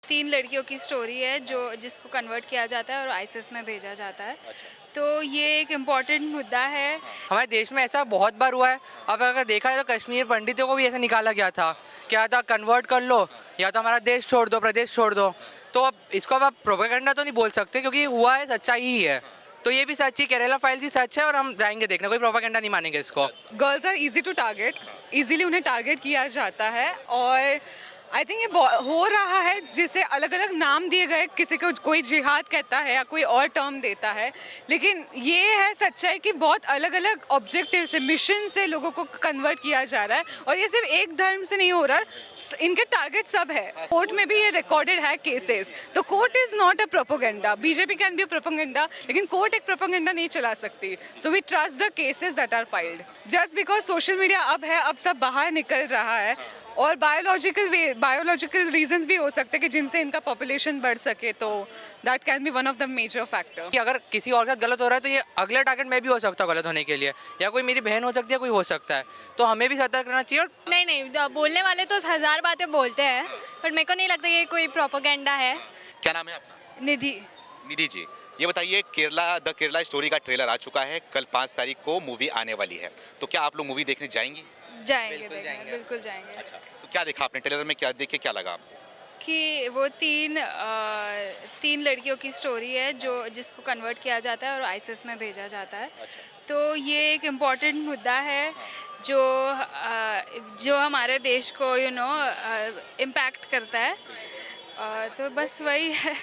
तीन लड़कियों की स्टोरी है जो जिसको कन्वर्ट किया जाता है और आईसिस में भेजा जाता है। तो ये एक इम्पॉर्टेंट मुद्दा है। हमारे देश में ऐसा बहुत बार हुआ है। अब अगर देखा जाए तो कश्मीर पंडितों को भी ऐसा निकाला गया था, क्या था, कन्वर्ट कर लो या तो हमारा देश छोड़ दो, प्रदेश छोड़ दो। तो अब इसको अब आप प्रोपेगेंडा तो नहीं बोल सकते क्योंकि हुआ है, सच्चाई ही है। तो ये भी सच्ची, केरला फाइल्स भी सच है और हम जाएंगे देखने, कोई प्रोपेगेंडा नहीं मानेंगे इसको। Girls are easy to target, easily उन्हें टारगेट किया जाता है और आई थिंक ये हो रहा है जिसे अलग अलग नाम दिए गए, किसी को कोई जिहाद कहता है या कोई और टर्म देता है, लेकिन ये है सच्चाई कि बहुत अलग अलग ऑब्जेक्टिव से, मिशन से लोगों को कन्वर्ट किया जा रहा है और ये सिर्फ एक धर्म से नहीं हो रहा, इनके टारगेट सब है। कोर्ट में भी ये रिकॉर्डेड है केसेस, तो court is not a propaganda. BJP can be a propaganda, लेकिन कोर्ट एक प्रोपोगेंडा नहीं चला सकती। So we trust the cases that are filed. Just because social media अब है, अब सब बाहर निकल रहा है और बायोलॉजिकल रीजंस भी हो सकते हैं कि जिनसे इनका पॉपुलेशन बढ़ सके, तो that can be one of the major factor. कि अगर किसी और का गलत हो रहा है तो ये अगला टारगेट मैं भी हो सकता हूँ गलत होने के लिए, या कोई मेरी बहन हो सकती है, कोई हो सकता है। तो हमें भी सतर्क रहना चाहिए। और नहीं, बोलने वाले तो हजार बातें बोलते हैं, पर मेरे को नहीं लगता ये कोई प्रोपोगेंडा है। क्या नाम है आपका? निधि। निधि जी, ये बताइए, द केरला स्टोरी का ट्रेलर आ चुका है, कल 5 तारीख को मूवी आने वाली है, तो क्या आप लोग मूवी देखने जाएंगी? जाएंगे, बिल्कुल देखने, जाएंगे। बिल्कुल जाएंगे। अच्छा, तो क्या देखा आपने ट्रेलर में, क्या देख के क्या लगा आपको? कि वो तीन लड़कियों की स्टोरी है जो जिसको कन्वर्ट किया जाता है और आईसिस में भेजा जाता है। तो ये एक इम्पॉर्टेंट मुद्दा है जो हमारे देश को इम्पैक्ट करता है। तो बस वही है।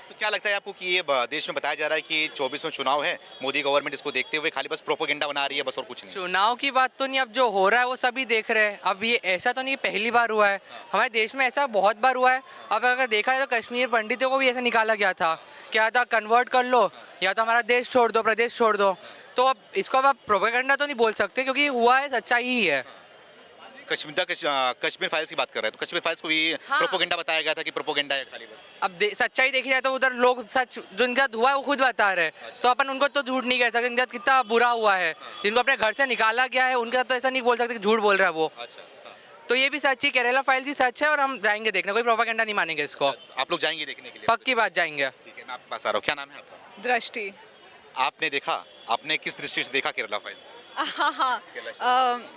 तो क्या लगता है आपको कि ये देश में बताया जा रहा है कि 24 में चुनाव है, मोदी गवर्नमेंट इसको देखते हुए खाली बस प्रोपोगेंडा बना रही है, बस और कुछ नहीं? चुनाव की बात तो नहीं, अब जो हो रहा है वो सभी देख रहे हैं। अब ये ऐसा तो नहीं पहली बार हुआ है, हमारे देश में ऐसा बहुत बार हुआ है। अब अगर देखा जाए तो कश्मीर पंडितों को भी ऐसा निकाला गया था, क्या था, कन्वर्ट कर लो या तो हमारा देश छोड़ दो, प्रदेश छोड़ दो। तो अब इसको अब आप प्रोपेगेंडा तो नहीं बोल सकते क्योंकि हुआ है, सच्चाई ही है। कश्मीर फाइल्स की बात कर रहे हैं, तो कश्मीर फाइल्स को भी प्रोपोगेंडा बताया गया था कि प्रोपोगेंडा है खाली बस। अब सच्चाई देखी जाए तो उधर लोग सच जो इनके साथ हुआ है वो खुद बता रहे हैं। तो अपन उनको तो झूठ नहीं कह सकते, इनके साथ कितना बुरा हुआ है, जिनको अपने घर से निकाला गया है उनके साथ तो ऐसा नहीं बोल सकते कि झूठ बोल रहा है वो। तो ये भी सच्ची, केरला फाइल्स भी सच है और हम जाएंगे देखने, कोई प्रोपेगेंडा नहीं मानेंगे इसको। आप लोग जाएंगे देखने के लिए? पक्की बात, जाएंगे। ठीक है, मैं आपके पास आ रहा हूँ। क्या नाम है आपका? दृष्टि। आपने देखा, आपने किस दृष्टि से देखा केरला फाइल्स? हाँ,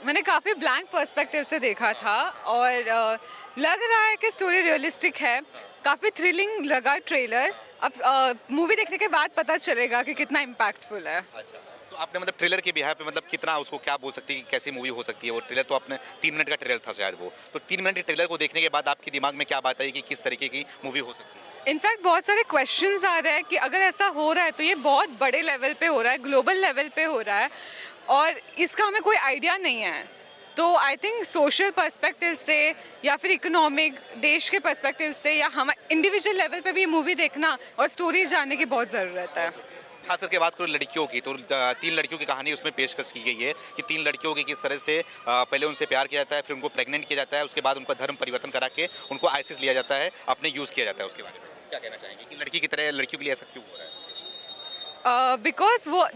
मैंने काफ़ी ब्लैंक पर्सपेक्टिव से देखा था और लग रहा है कि स्टोरी रियलिस्टिक है। काफ़ी थ्रिलिंग लगा ट्रेलर। अब मूवी देखने के बाद पता चलेगा कि कितना इम्पैक्टफुल है। अच्छा, तो आपने मतलब ट्रेलर के बिहार पे मतलब कितना उसको क्या बोल सकती है कि कैसी मूवी हो सकती है? वो ट्रेलर तो आपने 3 मिनट का ट्रेलर था शायद वो, तो 3 मिनट के ट्रेलर को देखने के बाद आपके दिमाग में क्या बात आई कि किस तरीके की मूवी हो सकती है? इनफैक्ट बहुत सारे क्वेश्चंस आ रहे हैं कि अगर ऐसा हो रहा है तो ये बहुत बड़े लेवल पे हो रहा है, ग्लोबल लेवल पे हो रहा है और इसका हमें कोई आइडिया नहीं है। तो आई थिंक सोशल पर्सपेक्टिव से या फिर इकोनॉमिक, देश के पर्सपेक्टिव से या हम इंडिविजुअल लेवल पे भी मूवी देखना और स्टोरी जानने की बहुत ज़रूरत है। खास करके बात करूँ लड़कियों की, तो 3 लड़कियों की कहानी उसमें पेशकश की गई है कि 3 लड़कियों की किस तरह से पहले उनसे प्यार किया जाता है, फिर उनको प्रेग्नेंट किया जाता है, उसके बाद उनका धर्म परिवर्तन करा के उनको आईसिस लिया जाता है, अपने यूज़ किया जाता है। उसके बारे में क्या कहना चाहेंगे कि लड़की की तरह लड़कियों के लिए ऐसा क्यों हो रहा है? बिकॉज वो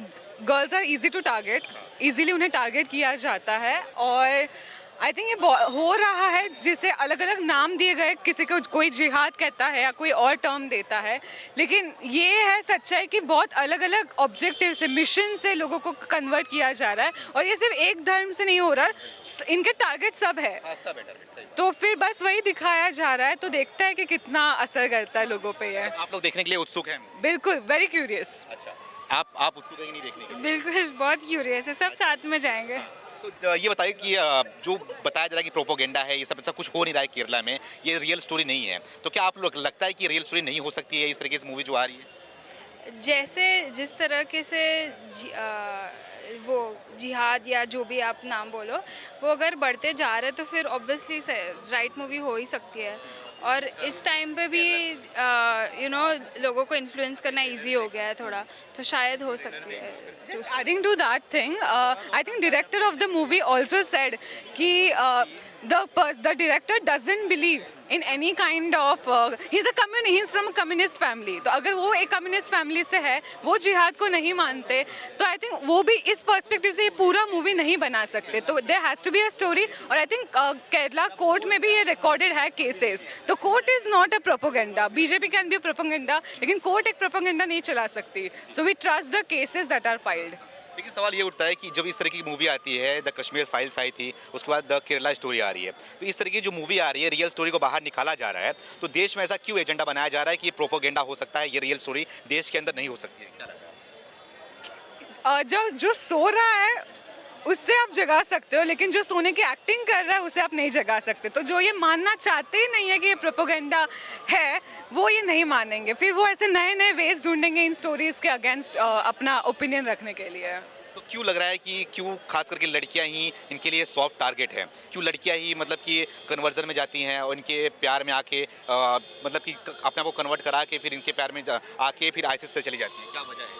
girls are easy to target, easily उन्हें टारगेट किया जाता है और आई थिंक ये हो रहा है जिसे अलग अलग नाम दिए गए, किसी को कोई जिहाद कहता है या कोई और टर्म देता है, लेकिन ये है सच्चाई कि बहुत अलग अलग ऑब्जेक्टिव से, मिशन से लोगों को कन्वर्ट किया जा रहा है और ये सिर्फ एक धर्म से नहीं हो रहा, इनके टारगेट सब है। तो फिर बस वही दिखाया जा रहा है, तो देखते हैं कि कितना असर करता है लोगों पे ये। आप लोग देखने के लिए उत्सुक हैं? बिल्कुल, वेरी क्यूरियस। अच्छा, आप उत्सुक हैं कि नहीं देखने के लिए? बिल्कुल, बहुत क्यूरियस है, सब साथ में जाएंगे। तो ये बताइए कि जो बताया जा रहा है कि प्रोपोगेंडा है, ये सब ऐसा कुछ हो नहीं रहा है केरला में, ये रियल स्टोरी नहीं है, तो क्या आप लोग लगता है कि रियल स्टोरी नहीं हो सकती है इस तरीके से मूवी जो आ रही है? जैसे जिस तरीके से वो जिहाद या जो भी आप नाम बोलो, वो अगर बढ़ते जा रहे तो फिर ऑब्वियसली राइट मूवी हो ही सकती है। और इस टाइम पे भी लोगों को इन्फ्लुएंस करना इजी हो गया है थोड़ा, तो शायद हो सकती है। Just adding to that thing, I think director of the movie also said कि the director doesn't believe in any kind of he's from a communist family. तो अगर वो एक communist family से है, वो जिहाद को नहीं मानते, तो I think वो भी इस perspective से ये पूरा movie नहीं बना सकते. तो there has to be a story. और I think केरला कोर्ट में भी ये recorded है cases. तो court is not a propaganda. BJP can be a propaganda, लेकिन कोर्ट एक propaganda नहीं चला सकती. So we trust the cases that are filed. लेकिन सवाल ये उठता है कि जब इस तरह की मूवी आती है, द कश्मीर फाइल्स आई थी, उसके बाद द केरला स्टोरी आ रही है, तो इस तरह की जो मूवी आ रही है, रियल स्टोरी को बाहर निकाला जा रहा है, तो देश में ऐसा क्यों एजेंडा बनाया जा रहा है कि ये प्रोपोगेंडा हो सकता है, ये रियल स्टोरी देश के अंदर नहीं हो सकती है? क्या लगता है? जो सो रहा है उससे आप जगा सकते हो, लेकिन जो सोने की एक्टिंग कर रहा है उसे आप नहीं जगा सकते. तो जो ये मानना चाहते ही नहीं है कि ये प्रोपोगेंडा है, वो ये नहीं मानेंगे. फिर वो ऐसे नए नए वेज ढूंढेंगे इन स्टोरीज के अगेंस्ट अपना ओपिनियन रखने के लिए. तो क्यों लग रहा है कि क्यों खास करके लड़कियां ही इनके लिए सॉफ्ट टारगेट है? क्यों लड़कियां ही मतलब कि कन्वर्जन में जाती हैं और इनके प्यार में आके मतलब कि अपने आप को कन्वर्ट करा के फिर इनके प्यार में आके फिर आईसिस से चली जाती है? क्या वजह है?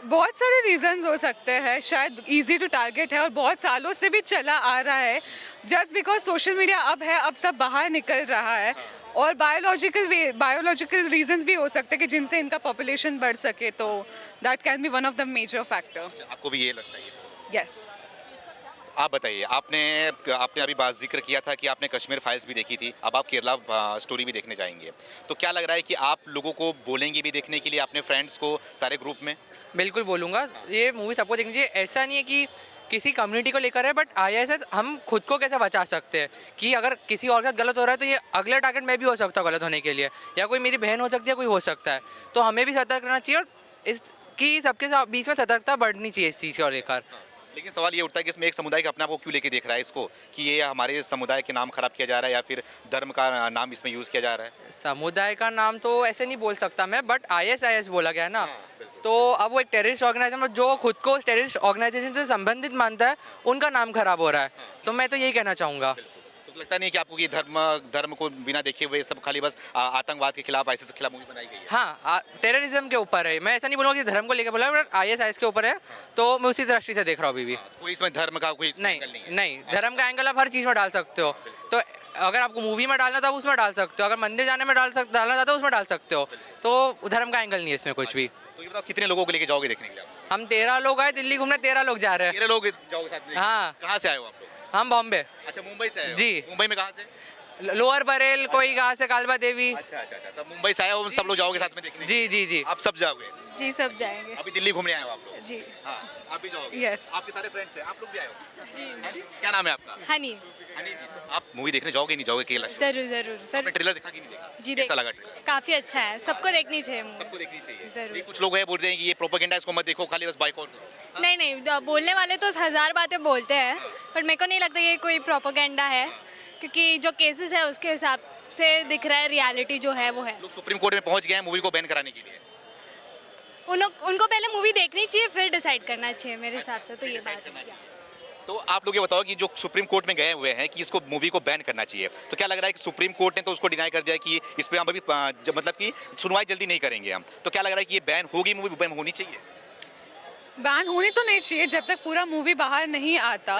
बहुत सारे रीजंस हो सकते हैं. शायद इजी टू टारगेट है और बहुत सालों से भी चला आ रहा है. जस्ट बिकॉज सोशल मीडिया अब है, अब सब बाहर निकल रहा है. और बायोलॉजिकल रीजंस भी हो सकते हैं कि जिनसे इनका पॉपुलेशन बढ़ सके. तो that can be one of the major factor. आपको भी ये लगता है? यस. आप बताइए, आपने अभी बात जिक्र किया था कि आपने कश्मीर फाइल्स भी देखी थी, अब आप केरला स्टोरी भी देखने जाएंगे, तो क्या लग रहा है कि आप लोगों को बोलेंगे भी देखने के लिए, अपने फ्रेंड्स को सारे ग्रुप में? बिल्कुल बोलूँगा, ये मूवी सबको देखनी चाहिए. ऐसा नहीं है कि किसी कम्युनिटी को लेकर है, बट आईएस हम खुद को कैसे बचा सकते हैं कि अगर किसी और के साथ गलत हो रहा है तो ये अगला टारगेट मैं भी हो सकता हूँ गलत होने के लिए, या कोई मेरी बहन हो सकती है, कोई हो सकता है. तो हमें भी सतर्क रहना चाहिए और इसकी सबके बीच में सतर्कता बढ़नी चाहिए इस चीज़ को लेकर. लेकिन सवाल ये उठता है कि इसमें एक समुदाय का अपने आप को क्यों लेके देख रहा है इसको, कि ये हमारे समुदाय के नाम खराब किया जा रहा है या फिर धर्म का नाम इसमें यूज़ किया जा रहा है? समुदाय का नाम तो ऐसे नहीं बोल सकता मैं, बट आईएस बोला गया ना. तो अब वो एक टेररिस्ट ऑर्गेनाइजेशन जो खुद को टेररिस्ट ऑर्गेनाइजेशन से संबंधित मानता है, उनका नाम खराब हो रहा है. तो मैं तो यही कहना चाहूँगा. तो लगता नहीं कि आपको कि धर्म को बिना देखे हुए सब खाली बस आतंकवाद के खिलाफ, आईसिस के खिलाफ मूवी बनाई गई है? हाँ, टेररिज्म के ऊपर है. मैं ऐसा नहीं बोलूँगा कि धर्म को लेकर बोला, बट आईएस के ऊपर है, तो मैं उसी दृष्टि से देख रहा हूँ अभी भी. कोई इसमें धर्म का कोई नहीं एंगल है? नहीं, धर्म का एंगल आप हर चीज़ में डाल सकते हो. तो अगर आपको मूवी में डालना तो आप उसमें डाल सकते हो, अगर मंदिर जाने में डालना चाहते हो उसमें डाल सकते हो. तो धर्म का एंगल नहीं है इसमें कुछ भी. तो ये बताओ, कितने लोगों को लेके जाओगे देखने के लिए? हम 13 लोग आए दिल्ली घूमने, 13 लोग जा रहे हैं. 13 लोग जाओगे साथ में? हाँ. कहाँ से आए हो आप लोग? हम बॉम्बे. अच्छा, मुंबई से आए हो? जी. मुंबई में कहाँ से? लोअर बरेल, कोई कहाँ से कालबा देवी. अच्छा, सब मुंबई से आए हो, सब लोग जाओगे साथ में देखने? जी जी जी. आप सब जाओगे? जी सब जाएंगे. अभी दिल्ली घूमने आए हो आप लोग? जी. हाँ, आप भी जाओगे? Yes. आपके सारे फ्रेंड्स हैं, आप लोग भी आए हो? जी. क्या नाम है आपका? हनी. हनी जी. तो आप मूवी देखने जाओगे नहीं जाओगे केरला? जरूर जरूर आपने सर. ट्रेलर देखा कि नहीं देखा? जी कैसा देख. लगा ट्रेलर? काफ़ी अच्छा है, सबको देखनी चाहिए मूवी. सबको देखनी चाहिए. जरूर. ये कुछ लोग हैं बोलते हैं कि ये प्रोपेगेंडा, इसको मत देखो, खाली बस बाइकआउट करो. नहीं नहीं, बोलने वाले तो हज़ार बातें बोलते हैं, पर मेरे को नहीं लगता ये कोई प्रोपोगेंडा है, क्योंकि जो केसेस है उसके हिसाब से दिख रहा है, रियलिटी जो है वो है. लोग सुप्रीम कोर्ट में पहुंच गए हैं मूवी को बैन कराने के लिए. उनको पहले मूवी देखनी चाहिए, फिर डिसाइड करना चाहिए मेरे हिसाब से. तो ये बात है. तो आप लोग ये बताओ कि जो सुप्रीम कोर्ट में गए हुए हैं कि इसको मूवी को बैन करना चाहिए, तो क्या लग रहा है कि सुप्रीम कोर्ट ने तो उसको डिनाई कर दिया कि इस पे हम अभी मतलब कि सुनवाई जल्दी नहीं करेंगे हम, तो क्या लग रहा है कि ये बैन होगी, मूवी बैन होनी चाहिए? बैन होनी तो नहीं चाहिए जब तक पूरा मूवी बाहर नहीं आता.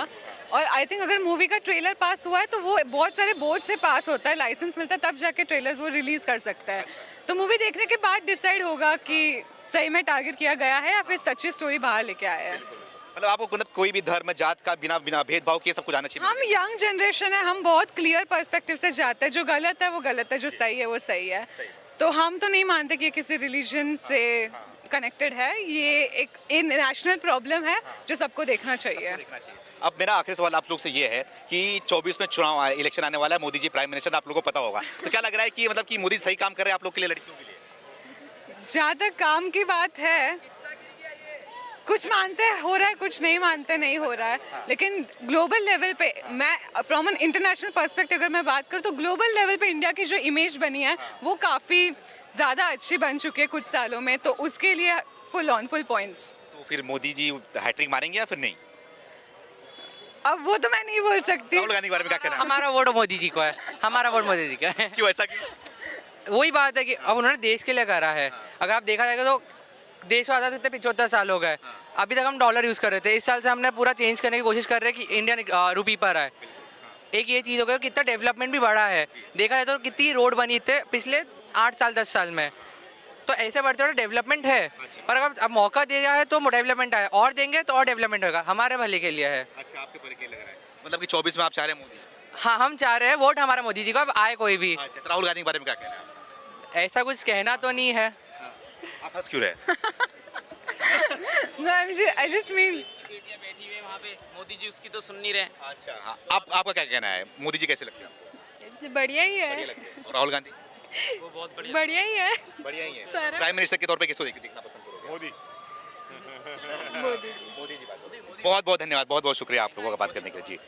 और आई थिंक अगर मूवी का ट्रेलर पास हुआ है तो वो बहुत सारे बोर्ड से पास होता है, लाइसेंस मिलता है, तब जाके ट्रेलर्स वो रिलीज कर सकता है. तो मूवी देखने के बाद डिसाइड होगा कि सही में टारगेट किया गया है या फिर सच्ची स्टोरी बाहर लेके आया है. मतलब आपको मतलब कोई भी धर्म जात का बिना भेदभाव किए सबको जाना चाहिए? हम यंग जनरेशन है, हम बहुत क्लियर पर्सपेक्टिव से जाते हैं. जो गलत है वो गलत है, जो सही है वो सही है. तो हम तो नहीं मानते कि ये किसी रिलीजन से कनेक्टेड है. ये एक नेशनल प्रॉब्लम है जो सबको देखना चाहिए. अब मेरा आखिरी सवाल आप लोग से ये है कि 24 में चुनाव इलेक्शन आने वाला है, मोदी जी प्राइम मिनिस्टर, आप लोगों को पता होगा, तो क्या लग रहा है कि मतलब कि मोदी सही काम कर रहे हैं आप लोग के लिए, लड़कियों के लिए? जहाँ तक काम की बात है, कुछ मानते हो रहा है, कुछ नहीं मानते नहीं हो रहा है. लेकिन ग्लोबल लेवल पे, मैं फ्रॉम एन इंटरनेशनल पर्सपेक्टिव अगर मैं बात करूँ तो ग्लोबल लेवल पे इंडिया की जो इमेज बनी है वो काफ़ी ज़्यादा अच्छी बन चुकी है कुछ सालों में. तो उसके लिए फुल पॉइंट्स. तो फिर मोदी जी हैट्रिक मारेंगे या फिर नहीं? अब वो तो मैं नहीं बोल सकती. राहुल गांधी के बारे में क्या कहना है? हमारा वोट मोदी जी को है. हमारा वोट मोदी जी का है. क्यों, ऐसा क्यों? वही बात है कि अब उन्होंने देश के लिए करा है. अगर आप देखा जाएगा तो देश को आज़ाद होते 75 साल हो गए. अभी तक हम डॉलर यूज़ कर रहे थे. इस साल से हमने पूरा चेंज करने की कोशिश कर रहे हैं कि इंडियन रुपी पर आए. एक ये चीज़ हो गई, कितना डेवलपमेंट भी बढ़ा है, देखा जाए तो कितनी रोड बनी थे पिछले 8 साल 10 साल में, तो ऐसे बढ़ते बढ़ते डेवलपमेंट है। पर अगर अब मौका दिया है तो डेवलपमेंट है, और देंगे तो और डेवलपमेंट होगा, हमारे भले के लिए है। अच्छा, आपके पर क्या लग रहा है, मतलब कि 24 में आप चाह रहे हैं मोदी? हाँ, हम चाह रहे हैं वोट हमारा मोदी जी को, अब आए कोई भी। अच्छा, तो राहुल गांधी के बारे में क्या कहना है आपका? ऐसा कुछ कहना तो नहीं है। आप हंस क्यों रहे? No, I just mean बैठी हुई है वहाँ पे, मोदी जी उसकी तो सुन नहीं रहे। अच्छा, हाँ, आपका क्या कहना है, मोदी जी कैसे लगते हैं आपको? बढ़िया ही बढ़िया है, लगते हैं। और राहुल गांधी? वो बहुत बढ़िया। बढ़िया ही है। बढ़िया ही है। सारा- प्राइम मिनिस्टर के तौर पे किसको देखना पसंद करोगे? मोदी जी। मोदी जी। बहुत बहुत धन्यवाद, बहुत बहुत शुक्रिया आप लोगों का बात करने के लिए जी।